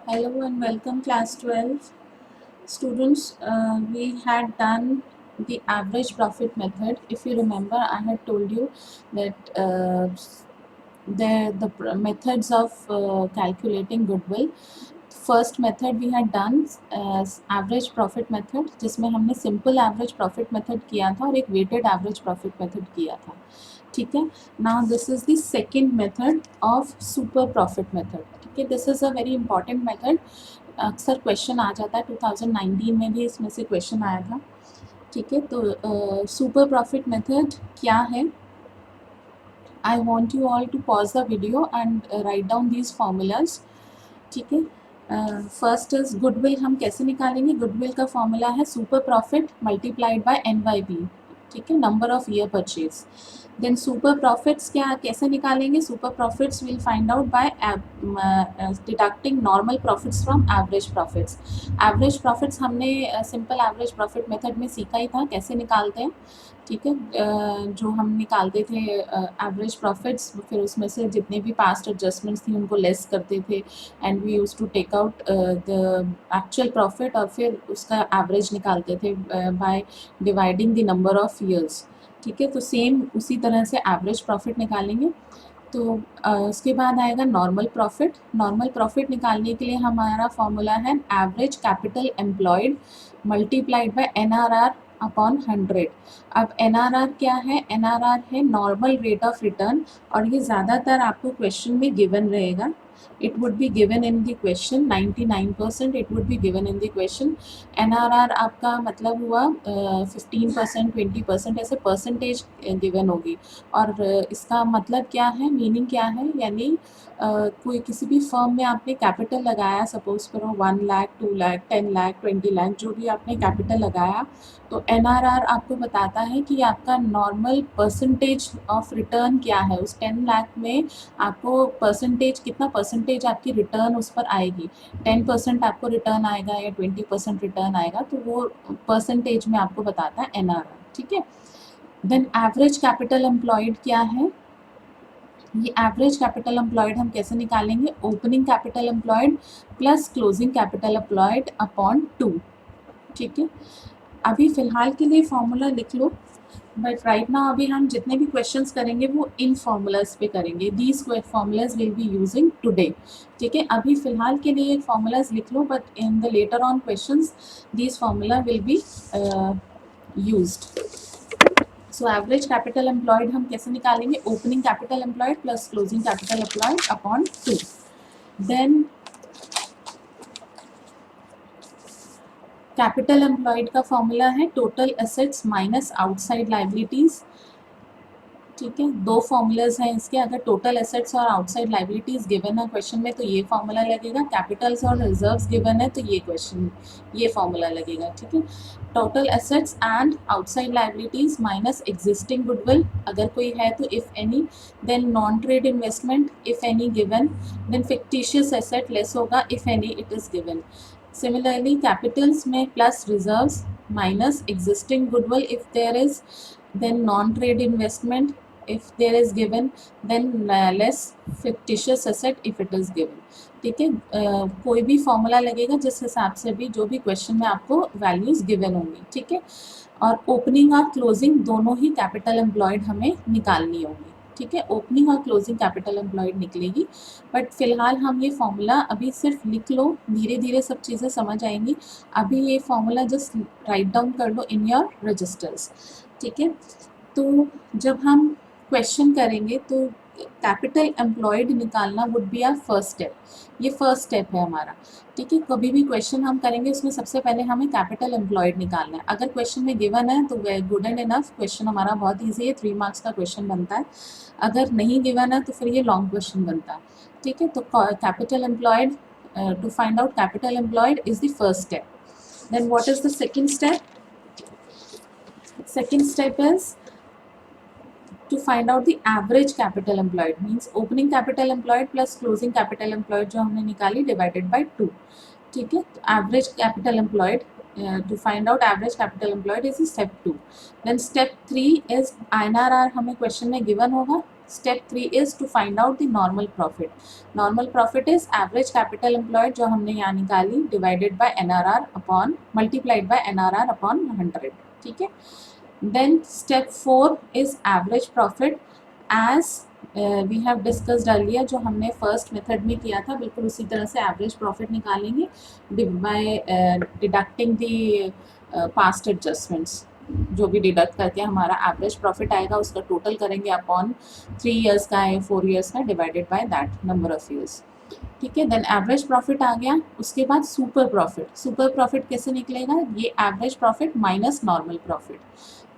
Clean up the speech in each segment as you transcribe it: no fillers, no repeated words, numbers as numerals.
Hello and welcome class 12. Students, we had done the average profit method. If you remember, I had told you that methods of calculating goodwill. First method we had done average profit method, जिसमें हमने simple average profit method किया था और एक weighted average profit method किया था. ठीक है. Now this is the second method of super profit method. ठीक है. This is a very important method. अक्सर क्वेश्चन आ जाता है. 2019 में भी इसमें से क्वेश्चन आया था. ठीक है. तो सुपर प्रॉफिट मेथड क्या है? I want you all to pause the video and write down these formulas. ठीक है. First is goodwill. हम कैसे निकालेंगे? गुडविल का फॉर्मूला है super profit multiplied by N by B. ठीक है. Number of year purchase. Then super profits क्या कैसे निकालेंगे? Super profits will find out by deducting normal profits from average profits. Average profits हमने सिंपल एवरेज प्रॉफिट मेथड में सीखा ही था कैसे निकालते हैं. ठीक है. जो हम निकालते थे एवरेज प्रॉफिट्स, फिर उसमें से जितने भी पास्ट एडजस्टमेंट्स थी उनको लेस करते थे and we use to take out the actual profit और फिर उसका एवरेज निकालते थे by dividing the number of years. ठीक है. तो सेम उसी तरह से एवरेज प्रॉफिट निकालेंगे. तो उसके बाद आएगा नॉर्मल प्रॉफिट. नॉर्मल प्रॉफिट निकालने के लिए हमारा फॉर्मूला है average capital employed multiplied by NRR upon 100. अब NRR क्या है? NRR है नॉर्मल रेट ऑफ रिटर्न और ये ज़्यादातर आपको क्वेश्चन में गिवन रहेगा. it would be given in the question. 99% it would be given in the question. NRR आपका मतलब हुआ 15%, 20% ऐसे परसेंटेज गिवन होगी. और इसका मतलब क्या है, मीनिंग क्या है? यानी कोई किसी भी फर्म में आपने कैपिटल लगाया, सपोज करो 1 लाख, 2 लाख, 10 लाख, 20 लाख, जो भी आपने कैपिटल लगाया, तो NRR आपको बताता है कि आपका नॉर्मल परसेंटेज ऑफ रिटर्न क्या है. उस 10 लाख में आपको परसेंटेज, कितना परसेंटेज आपकी रिटर्न उस पर आएगी. 10% आपको रिटर्न आएगा या 20% रिटर्न आएगा, तो वो परसेंटेज में आपको बताता है NRR. ठीक है. देन एवरेज कैपिटल एम्प्लॉयड क्या है? ये एवरेज कैपिटल एम्प्लॉयड हम कैसे निकालेंगे? Opening capital employed plus closing capital employed upon 2. ठीक है. अभी फिलहाल के लिए फॉर्मूला लिख लो, बट राइट नाउ अभी हम जितने भी क्वेश्चंस करेंगे वो इन फॉर्मूलाज पे करेंगे. These formulas will be using today. ठीक है. अभी फिलहाल के लिए फॉर्मूलाज लिख लो, but in the later on questions these formula will be used. So average capital employed हम कैसे निकालेंगे? Opening capital employed plus closing capital employed upon 2. Then capital employed का फॉर्मूला है total assets minus outside liabilities. ठीक है. दो formulas हैं इसके. अगर टोटल एसेट्स और आउटसाइड लाइबिलिटीज गिवन है क्वेश्चन में तो ये फॉर्मूला लगेगा. कैपिटल्स और रिजर्व्स गिवन है तो ये फॉर्मूला लगेगा. ठीक है. Total assets and outside liabilities minus existing goodwill अगर कोई है तो, if any. Then non trade investment if any given. Then fictitious asset less होगा if any it is given. Similarly, capitals में plus reserves minus existing goodwill if there is, then non-trade investment if there is given, then less fictitious asset if it is given. ठीक है. कोई भी formula लगेगा जिस हिसाब से भी जो भी क्वेश्चन में आपको वैल्यूज गिवन होंगी. ठीक है. और ओपनिंग और क्लोजिंग दोनों ही कैपिटल एम्प्लॉयड हमें निकालनी होगी. ठीक है. ओपनिंग और क्लोजिंग कैपिटल एम्प्लॉयड निकलेगी. बट फिलहाल हम ये फॉर्मूला अभी सिर्फ लिख लो, धीरे धीरे सब चीज़ें समझ आएंगी. अभी ये फॉर्मूला जस्ट राइट डाउन कर लो इन योर रजिस्टर्स. ठीक है. तो जब हम क्वेश्चन करेंगे तो कैपिटल एम्प्लॉयड निकालना would be our first step. ये फर्स्ट स्टेप है हमारा. ठीक है. कभी भी क्वेश्चन हम करेंगे उसमें सबसे पहले हमें कैपिटल एम्प्लॉयड निकालना है. अगर क्वेश्चन में गिवन है तो गुड एंड इनफ. क्वेश्चन हमारा बहुत ईजी है, 3 मार्क्स का क्वेश्चन बनता है. अगर नहीं गिवन है तो फिर ये लॉन्ग क्वेश्चन बनता है. ठीक है. तो capital employed, to find out capital employed is the first step. Then what is the second step? Second step is to find out the average capital employed, means opening capital employed plus closing capital employed जो हमने निकाली divided by 2. ठीक है. तो average capital employed, to find out average capital employed is step 2. Then step 3 is INRR हमें question में given होगा. Step 3 is to find out the normal profit. Normal profit is average capital employed जो हमने यहाँ निकाली divided by NRR upon multiplied by NRR upon 100. ठीक है. देन step 4 is average profit as we have discussed earlier. जो हमने first method में किया था बिल्कुल उसी तरह से एवरेज प्रॉफिट निकालेंगे by deducting the past adjustments. जो भी डिडक्ट करके हमारा एवरेज प्रॉफिट आएगा उसका टोटल करेंगे अपॉन 3 इयर्स का है 4 इयर्स का divided by that number of years. ठीक है. देन एवरेज प्रॉफिट आ गया. उसके बाद सुपर प्रॉफिट. सुपर प्रॉफिट कैसे निकलेगा? ये average profit minus normal profit.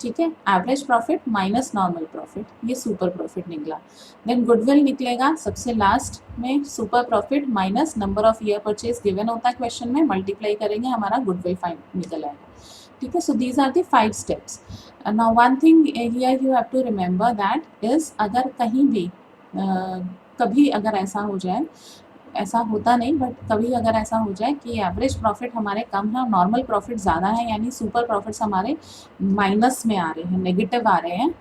ठीक है. Average profit minus normal profit, ये सुपर प्रॉफिट निकला. देन गुडविल निकलेगा सबसे लास्ट में. Super profit minus number of year purchase given होता है क्वेश्चन में, मल्टीप्लाई करेंगे हमारा गुडविल फाइन निकल आएगा. ठीक है. So these are the 5 steps. Now one thing here you have to remember that is अगर कहीं भी कभी अगर ऐसा हो जाए, ऐसा होता नहीं बट कभी अगर ऐसा हो जाए कि एवरेज प्रॉफिट हमारे कम है और नॉर्मल प्रॉफिट ज़्यादा है, यानी सुपर प्रॉफिट्स हमारे माइनस में आ रहे हैं, नेगेटिव आ रहे हैं,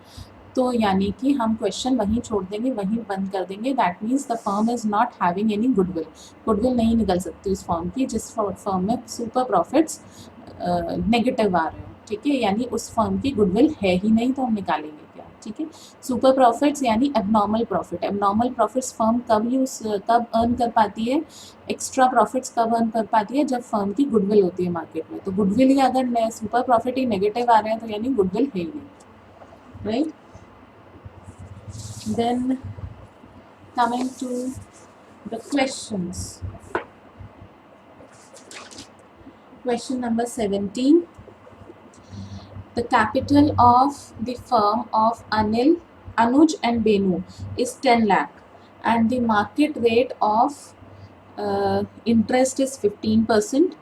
तो यानी कि हम क्वेश्चन वहीं छोड़ देंगे, वहीं बंद कर देंगे. That means the firm is not having any goodwill. Goodwill नहीं निकल सकती उस फर्म की जिस फर्म में सुपर प्रॉफिट्स नेगेटिव आ रहे हो. ठीक है. यानी उस फर्म की गुडविल है ही नहीं, तो हम निकालेंगे क्या? ठीक है. सुपर प्रॉफिट्स यानी abnormal profit. Abnormal profits firm कब अर्न कर पाती है, एक्स्ट्रा प्रॉफिट्स कब अर्न कर पाती है? जब फर्म की गुडविल होती है मार्केट में. तो गुडविल ही अगर सुपर प्रॉफिट ही नेगेटिव आ रहे हैं तो यानी गुडविल है ही नहीं. Right. Then coming to the questions. Question number 17. The capital of the firm of Anuj and Benu is 10 lakh and the market rate of interest is 15%.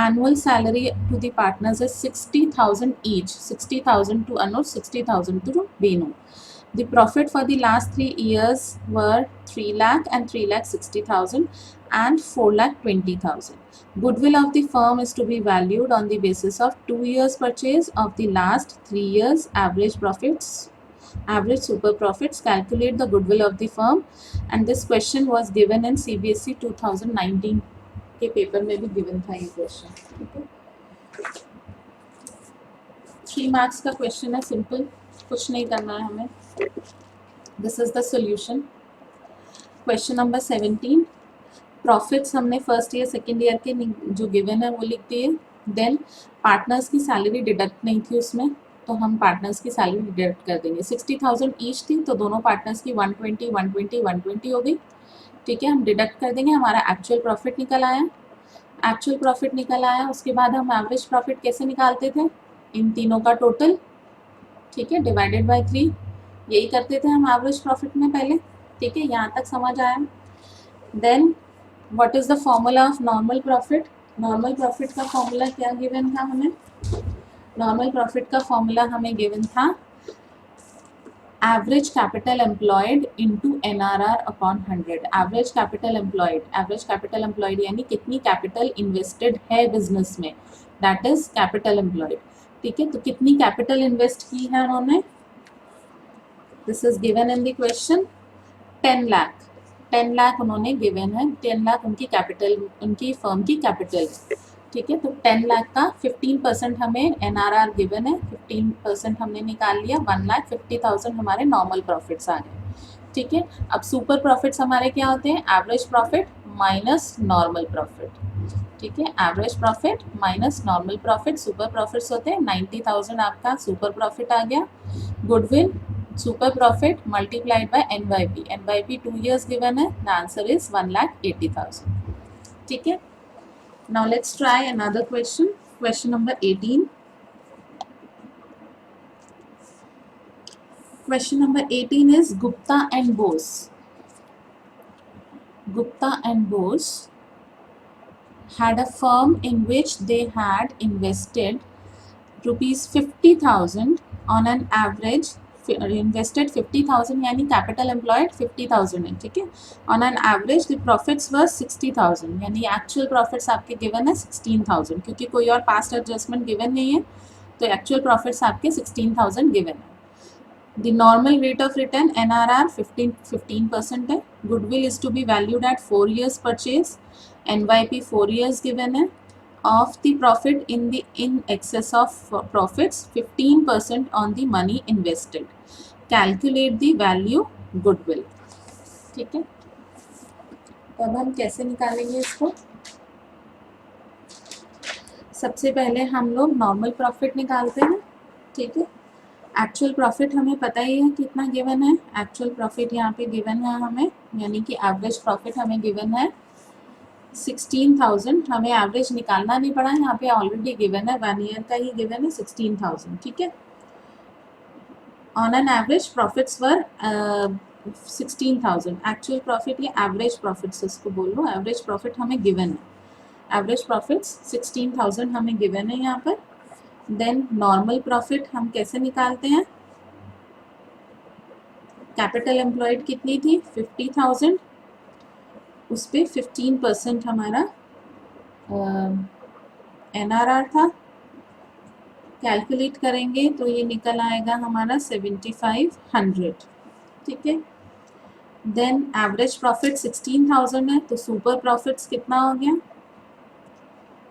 Annual salary to the partners is 60,000 each. 60,000 to Anuj, 60,000 to Benu. The profit for the last 3 years were 3 lakh and 3 lakh 60,000 and 4 lakh 20,000. Goodwill of the firm is to be valued on the basis of 2 years purchase of the last 3 years average profits, average super profits. Calculate the goodwill of the firm. And this question was given in CBSE 2019 के paper में भी given था ये question. ठीक है. 3 marks का question है, simple, कुछ नहीं करना है हमें. This is the solution. Question number 17. Profits हमने फर्स्ट ईयर सेकेंड ईयर के जो गिवन है वो लिख दिए. देन पार्टनर्स की सैलरी डिडक्ट नहीं थी उसमें, तो हम पार्टनर्स की सैलरी डिडक्ट कर देंगे. 60,000 ईच थी तो दोनों पार्टनर्स की 120 120 120 हो गई. ठीक है. हम डिडक्ट कर देंगे. हमारा एक्चुअल प्रॉफिट निकल आया. एक्चुअल प्रॉफिट निकल आया. उसके बाद हम एवरेज प्रॉफिट कैसे निकालते थे? इन तीनों का टोटल. ठीक है. Divided by 3. यही करते थे हम एवरेज प्रॉफिट में पहले. ठीक है. यहाँ तक समझ आया. Then what is the formula of normal profit? Normal profit का फॉर्मूला क्या गिवन था हमें? नॉर्मल प्रॉफिट का फॉर्मूला हमें गिवन था average capital employed into NRR upon 100. Average capital employed यानी कितनी कैपिटल इन्वेस्टेड है बिजनेस में, दैट इज कैपिटल एम्प्लॉयड. ठीक है. तो कितनी कैपिटल इन्वेस्ट की है उन्होंने? This is given in the question. 10 lakh. 10 lakh उन्होंने गिवन है. 10 लाख उनकी कैपिटल, उनकी फर्म की कैपिटल. ठीक है. तो 10 लाख का 15% हमें NRR गिवन है, 15% हमने निकाल लिया. 1,50,000 हमारे नॉर्मल प्रॉफिट्स आ गए. ठीक है. अब सुपर प्रॉफिट्स हमारे क्या होते हैं? Average profit minus normal profit. ठीक है. Average profit minus normal profit. Super profits होते हैं 90,000 आपका सुपर प्रॉफिट आ गया. Goodwill super profit multiplied by NYP. NYP 2 years given है. The answer is 1,80,000. ठीक है. Now let's try another question. Question number 18. Question number 18 is Gupta and Bose. Gupta and Bose had a firm in which they had invested rupees 50,000 on an average. Invested 50,000 यानी capital employed 50,000 है. ठीक है. On an average the profits were 60,000 यानी actual profits आपके given है 16,000 क्योंकि कोई और पास्ट एडजस्टमेंट गिवन नहीं है, तो एक्चुअल प्रॉफिट्स आपके 16,000 गिवन है. The normal rate of return NRR 15% है. Goodwill is to be valued at 4 years purchase. NYP 4 years given है. Of the profit in excess of profits 15% on the money invested. Calculate the value goodwill. ठीक है. तो अब हम कैसे निकालेंगे इसको? सबसे पहले हम लोग नॉर्मल प्रॉफिट निकालते हैं. ठीक है. एक्चुअल प्रॉफिट हमें पता ही है कितना गिवन है. एक्चुअल प्रॉफिट यहाँ पे गिवन है हमें, यानी कि एवरेज प्रॉफिट हमें गिवन है 16,000. हमें एवरेज निकालना नहीं पड़ा, यहाँ पे ऑलरेडी गिवन है, 1 ईयर का ही गिवन है 16,000. ठीक है. On an average profits were 16,000. Actual profit या एवरेज प्रॉफिट्स इसको बोल लो. एवरेज प्रॉफिट हमें गिवन है. एवरेज प्रॉफिट्स 16,000 हमें गिवन है यहाँ पर. देन नॉर्मल प्रॉफिट हम कैसे निकालते हैं? कैपिटल एम्प्लॉयड कितनी थी? 50,000. उस पर 15% हमारा NRR था. कैलकुलेट करेंगे तो ये निकल आएगा हमारा 7,500. ठीक है. देन एवरेज प्रॉफिट 16,000 है, तो सुपर प्रॉफिट्स कितना हो गया?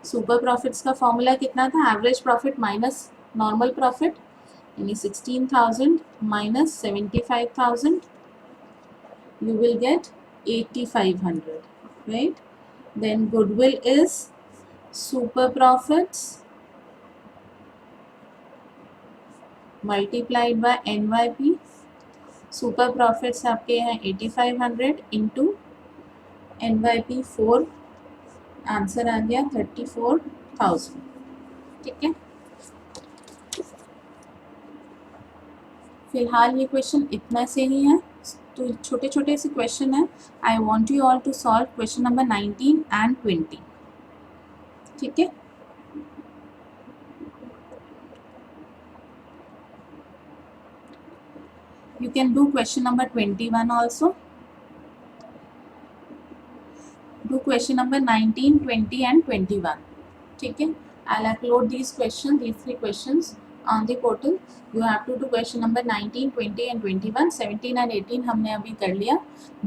सुपर प्रॉफिट्स का फॉर्मूला कितना था? Average profit minus normal profit, यानी 16,000 minus 75,000, you will get 8,500, right? Then goodwill is super profits multiplied by NYP. super profits आपके हैं 8,500 into NYP 4, आंसर आ गया 34,000. ठीक है. फिलहाल ये क्वेश्चन इतना से ही है, तो छोटे छोटे से क्वेश्चन है. I want you all to solve question number 19 and 20. ठीक है. You can do question number 21 also. Do question number 19, 20 and 21. ठीक है. I'll upload these 3 questions on the portal. You have to do question number 19, 20 and 21. 17 and 18 हमने अभी कर लिया.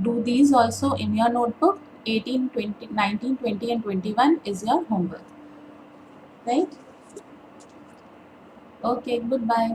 Do these also in your notebook. 18, 20, 19, 20 and 21 is your homework. Right? Okay, goodbye.